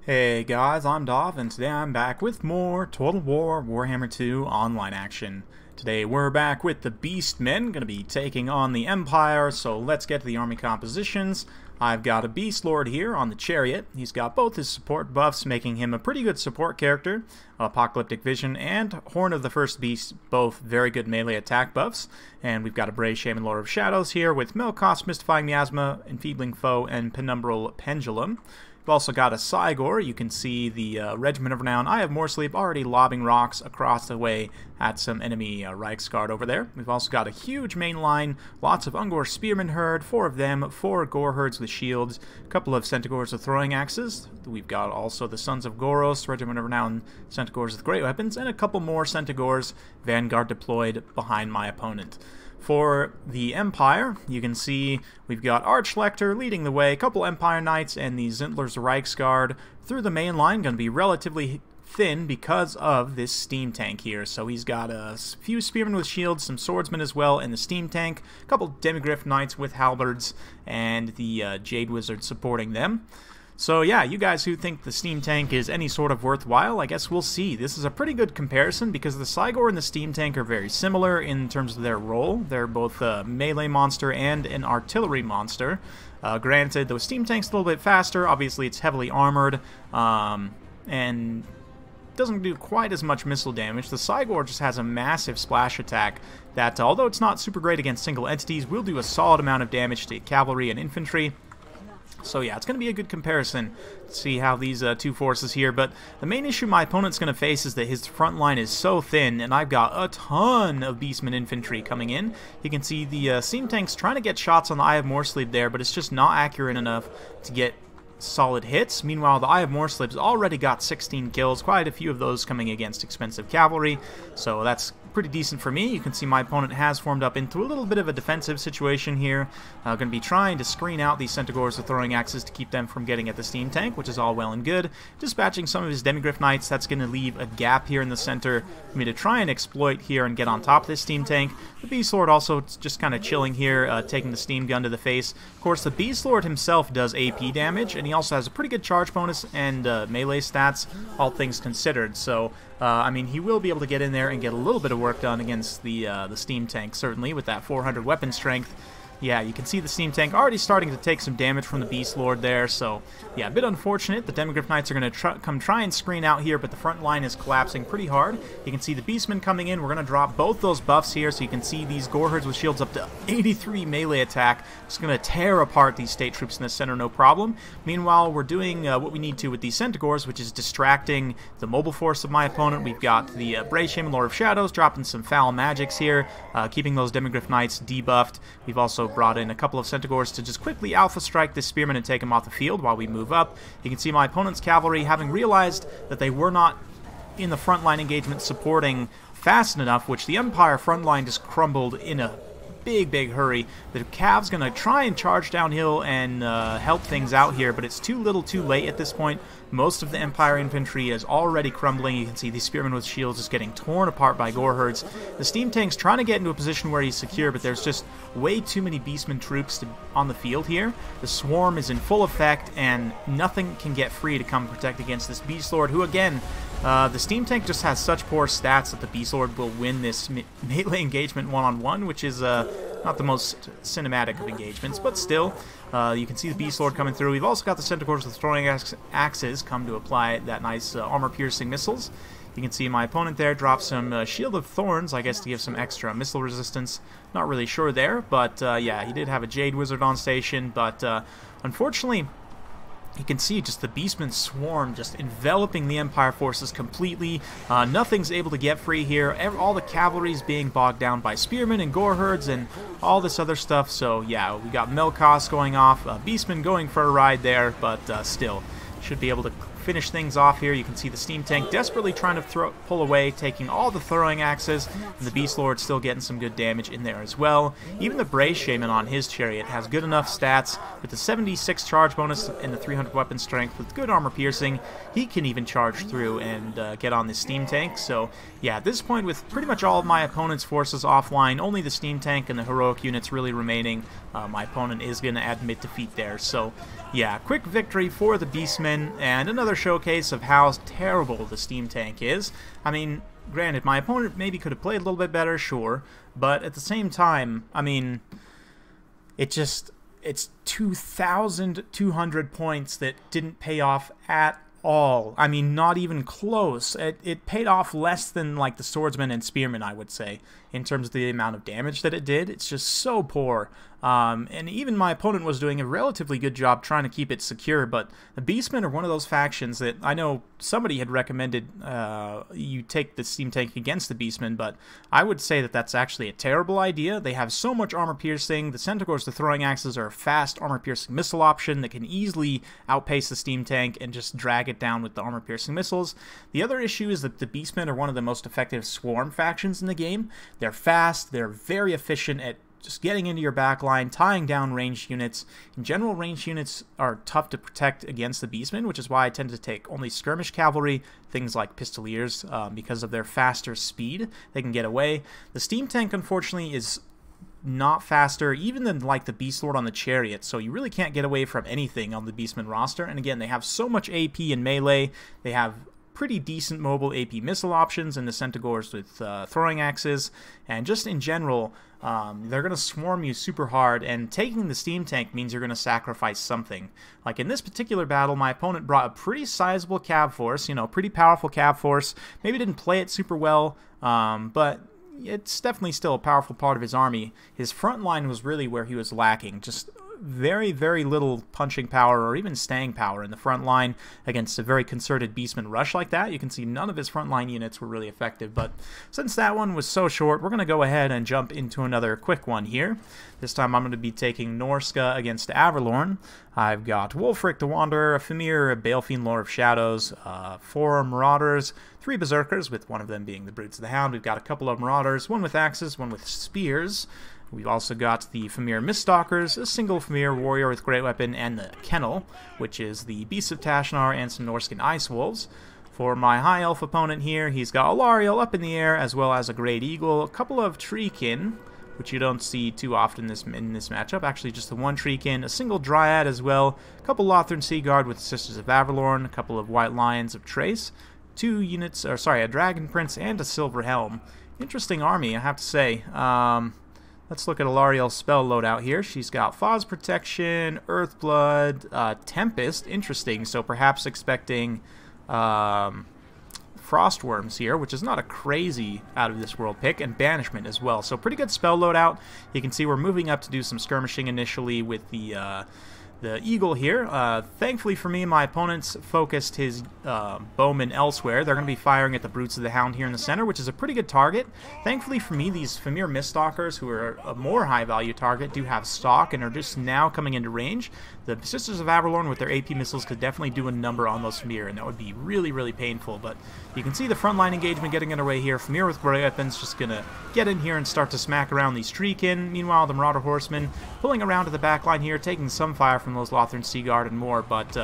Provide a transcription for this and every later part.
Hey guys, I'm Dov, and today I'm back with more Total War Warhammer 2 online action. Today we're back with the Beastmen, going to be taking on the Empire, so let's get to the army compositions. I've got a Beast Lord here on the Chariot. He's got both his support buffs, making him a pretty good support character. Apocalyptic Vision and Horn of the First Beast, both very good melee attack buffs. And we've got a Brave Shaman Lord of Shadows here with Melkoth, Mystifying Miasma, Enfeebling Foe, and Penumbral Pendulum. We've also got a Cygor. You can see the Regiment of Renown. I have more sleep already lobbing rocks across the way at some enemy Reichsguard over there. We've also got a huge main line, lots of Ungor Spearmen herd, 4 of them, 4 Gore herds with shields, a couple of Centaurs with throwing axes. We've got also the Sons of Goros, Regiment of Renown, Centaurs with great weapons, and a couple more Centaurs, Vanguard deployed behind my opponent. For the Empire, you can see we've got Archlector leading the way, a couple Empire Knights, and the Zintler's Reichsguard through the main line. Going to be relatively thin because of this steam tank here. So he's got a few Spearmen with shields, some Swordsmen as well, and the steam tank, a couple Demigryph Knights with halberds, and the Jade Wizard supporting them. So yeah, you guys who think the steam tank is any sort of worthwhile, I guess we'll see. This is a pretty good comparison because the Cygor and the steam tank are very similar in terms of their role. They're both a melee monster and an artillery monster. Granted, the steam tank's a little bit faster. Obviously, it's heavily armored and doesn't do quite as much missile damage. The Cygor just has a massive splash attack that, although it's not super great against single entities, will do a solid amount of damage to cavalry and infantry. So yeah, it's going to be a good comparison to see how these two forces here, but the main issue my opponent's going to face is that his front line is so thin, and I've got a ton of Beastmen infantry coming in. You can see the steam tank's trying to get shots on the Eye of Morsleep there, but it's just not accurate enough to get solid hits. Meanwhile, the Eye of Morsleep's already got 16 kills, quite a few of those coming against expensive cavalry, so that's pretty decent for me. You can see my opponent has formed up into a little bit of a defensive situation here. Going to be trying to screen out these Centaurs with throwing axes to keep them from getting at the steam tank, which is all well and good. Dispatching some of his Demigryph Knights, that's going to leave a gap here in the center for me to try and exploit here and get on top of this steam tank. The Beast Lord also just kind of chilling here, taking the steam gun to the face. Of course, the Beast Lord himself does AP damage, and he also has a pretty good charge bonus and melee stats, all things considered. So I mean, he will be able to get in there and get a little bit of work done against the steam tank, certainly, with that 400 weapon strength. Yeah, you can see the steam tank already starting to take some damage from the Beast Lord there, so yeah, a bit unfortunate. The Demigryph Knights are going to try and screen out here, but the front line is collapsing pretty hard. You can see the Beastmen coming in. We're going to drop both those buffs here, so you can see these Gore herds with shields up to 83 melee attack. It's going to tear apart these state troops in the center, no problem. Meanwhile, we're doing what we need to with these Centaurs, which is distracting the mobile force of my opponent. We've got the Brave Shaman Lord of Shadows dropping some foul magics here, keeping those Demigryph Knights debuffed. We've also brought in a couple of Centaurs to just quickly alpha strike this Spearman and take him off the field while we move up. You can see my opponent's cavalry, having realized that they were not in the frontline engagement supporting fast enough, which the Empire front line just crumbled in a big hurry. The Cav's going to try and charge downhill and help things out here, but it's too little too late at this point. Most of the Empire infantry is already crumbling. You can see these Spearmen with shields just getting torn apart by Gore herds. The steam tank's trying to get into a position where he's secure, but there's just way too many Beastmen troops on the field here. The swarm is in full effect, and nothing can get free to come protect against this Beast Lord, who again, the steam tank just has such poor stats that the Beast Lord will win this melee engagement one-on-one, which is not the most cinematic of engagements, but still, you can see the Beast Lord coming through. We've also got the Centaurs with throwing axes come to apply that nice armor-piercing missiles. You can see my opponent there drop some Shield of Thorns, I guess to give some extra missile resistance. Not really sure there, but yeah, he did have a Jade Wizard on station, but unfortunately, you can see just the Beastmen swarm just enveloping the Empire forces completely. Nothing's able to get free here. All the cavalry's being bogged down by Spearmen and Gore herds and all this other stuff. So yeah, we got Melkoth going off, Beastmen going for a ride there, but still should be able to finish things off here. You can see the steam tank desperately trying to pull away, taking all the throwing axes, and the Beast Lord still getting some good damage in there as well. Even the Brave Shaman on his chariot has good enough stats with the 76 charge bonus and the 300 weapon strength with good armor piercing. He can even charge through and get on the steam tank. So yeah, at this point, with pretty much all of my opponent's forces offline, only the steam tank and the heroic units really remaining, my opponent is going to admit defeat there. So yeah, quick victory for the Beastmen, and another another showcase of how terrible the steam tank is. I mean, granted, my opponent maybe could have played a little bit better, sure, but at the same time, I mean, it's 2,200 points that didn't pay off at all. I mean, not even close. It paid off less than like the swordsman and spearman, I would say, in terms of the amount of damage that it did. It's just so poor. And even my opponent was doing a relatively good job trying to keep it secure, but the Beastmen are one of those factions that I know somebody had recommended you take the steam tank against the Beastmen, but I would say that that's actually a terrible idea. They have so much armor piercing. The Centaurs, the throwing axes, are a fast armor piercing missile option that can easily outpace the steam tank and just drag it down with the armor piercing missiles. The other issue is that the Beastmen are one of the most effective swarm factions in the game. They're fast, they're very efficient at just getting into your back line, tying down ranged units. In general, ranged units are tough to protect against the Beastmen, which is why I tend to take only skirmish cavalry, things like pistoliers, because of their faster speed. They can get away. The steam tank, unfortunately, is not faster even than like the Beast Lord on the chariot, so you really can't get away from anything on the Beastmen roster. And again, they have so much AP in melee. They have pretty decent mobile AP missile options in the Centaurs with throwing axes, and just in general, they're going to swarm you super hard, and taking the steam tank means you're going to sacrifice something. Like in this particular battle, my opponent brought a pretty sizable cav force, you know, pretty powerful cav force. Maybe didn't play it super well, but it's definitely still a powerful part of his army. His front line was really where he was lacking. Just very, very little punching power or even staying power in the front line against a very concerted Beastman rush like that. You can see none of his front line units were really effective, but since that one was so short, we're going to go ahead and jump into another quick one here. This time I'm going to be taking Norska against Averlorn. I've got Wulfric the Wanderer, a Famir, a Balefiend Lord of Shadows, 4 Marauders, 3 Berserkers, with one of them being the Brutes of the Hound. We've got a couple of Marauders, one with axes, one with spears. We've also got the Famir Miststalkers, a single Famir Warrior with Great Weapon, and the Kennel, which is the Beasts of Tashnar and some Norscan Ice Wolves. For my High Elf opponent here, he's got Alariel up in the air, as well as a Great Eagle, a couple of Treekin, which you don't see too often in this matchup. Actually, just the one Treekin, a single Dryad as well, a couple Lothern Seaguard with Sisters of Averlorn, a couple of White Lions of Trace, 2 units, or sorry, a Dragon Prince and a Silver Helm. Interesting army, I have to say. Let's look at Alariel's spell loadout here. She's got Foz Protection, Earthblood, Tempest. Interesting, so perhaps expecting Frostworms here, which is not a crazy out-of-this-world pick, and Banishment as well. So pretty good spell loadout. You can see we're moving up to do some skirmishing initially with the Eagle here. Thankfully for me, my opponents focused his bowmen elsewhere. They're going to be firing at the Brutes of the Hound here in the center, which is a pretty good target. Thankfully for me, these Famir Miststalkers, who are a more high-value target, do have stock and are just now coming into range. The Sisters of Averlorn with their AP missiles could definitely do a number on those Famir, and that would be really, really painful. But you can see the frontline engagement getting underway here. Famir with Great Weapons just going to get in here and start to smack around these Treekin. Meanwhile, the Marauder Horsemen pulling around to the back line here, taking some fire from those Lothern Seaguard and more, but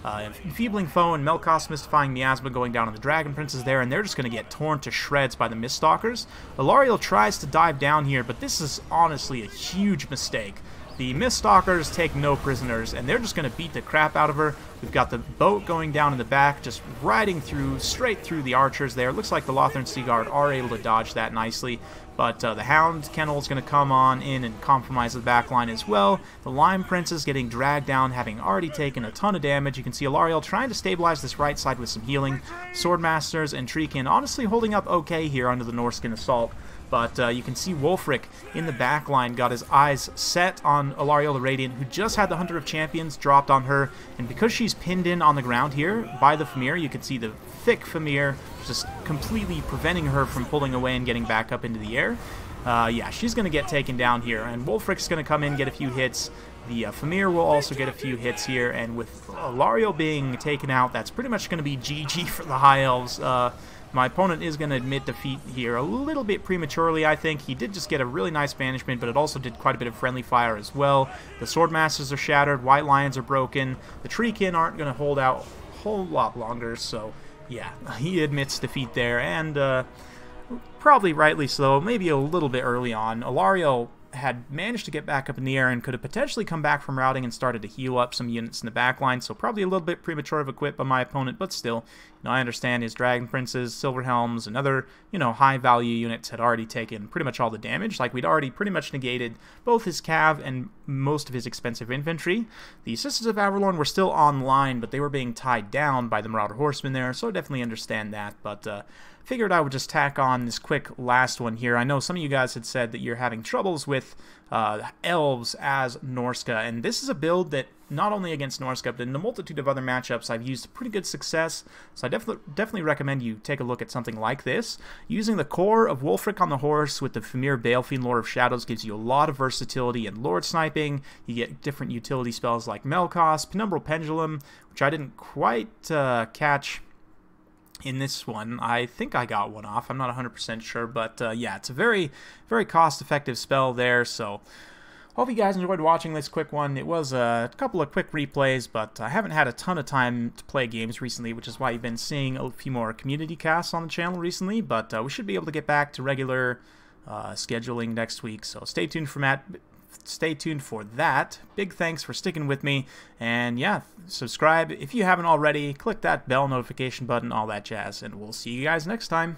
Enfeebling Foe and Melkos Mystifying Miasma going down on the Dragon Princes there, and they're just going to get torn to shreds by the Miststalkers. Alariel tries to dive down here, but this is honestly a huge mistake. The Miststalkers take no prisoners, and they're just going to beat the crap out of her. We've got the boat going down in the back, just riding through, straight through the archers there. Looks like the Lothern Seaguard are able to dodge that nicely, but the Hound Kennel is going to come on in and compromise the back line as well. The Lime Prince is getting dragged down, having already taken a ton of damage. You can see Alariel trying to stabilize this right side with some healing. Swordmasters and Treekin honestly holding up okay here under the Norscan assault. But you can see Wulfric in the back line got his eyes set on Alariel the Radiant, who just had the Hunter of Champions dropped on her. And because she's pinned in on the ground here by the Famir, you can see the thick Famir just completely preventing her from pulling away and getting back up into the air. Yeah, she's going to get taken down here. And Wulfric's going to come in, get a few hits. The Famir will also get a few hits here. And with Alariel being taken out, that's pretty much going to be GG for the High Elves. My opponent is going to admit defeat here a little bit prematurely, I think. He did just get a really nice banishment, but it also did quite a bit of friendly fire as well. The Swordmasters are shattered, White Lions are broken. The Treekin aren't going to hold out a whole lot longer, so yeah, he admits defeat there, and probably rightly so, maybe a little bit early on. Alariel had managed to get back up in the air and could have potentially come back from routing and started to heal up some units in the back line, so probably a little bit premature of a quit by my opponent, but still, I understand his Dragon Princes, Silver Helms, and other, high-value units had already taken pretty much all the damage. Like, we'd already pretty much negated both his cav and most of his expensive infantry. The Sisters of Avalorn were still online, but they were being tied down by the Marauder Horsemen there, so I definitely understand that, but figured I would just tack on this quick last one here. I know some of you guys had said that you're having troubles with elves as Norska, and this is a build that not only against Norska, but in a multitude of other matchups I've used pretty good success, so I definitely recommend you take a look at something like this. Using the core of Wulfric on the horse with the Famir Balefiend Lord of Shadows gives you a lot of versatility and Lord sniping. You get different utility spells like Melkos, Penumbral Pendulum, which I didn't quite catch in this one. I think I got one off. I'm not 100% sure, but yeah, it's a very, very cost-effective spell there, so hope you guys enjoyed watching this quick one. It was a couple of quick replays, but I haven't had a ton of time to play games recently, which is why you've been seeing a few more community casts on the channel recently, but we should be able to get back to regular scheduling next week, so stay tuned for that. Big thanks for sticking with me, and yeah, subscribe if you haven't already, click that bell notification button, all that jazz, and we'll see you guys next time.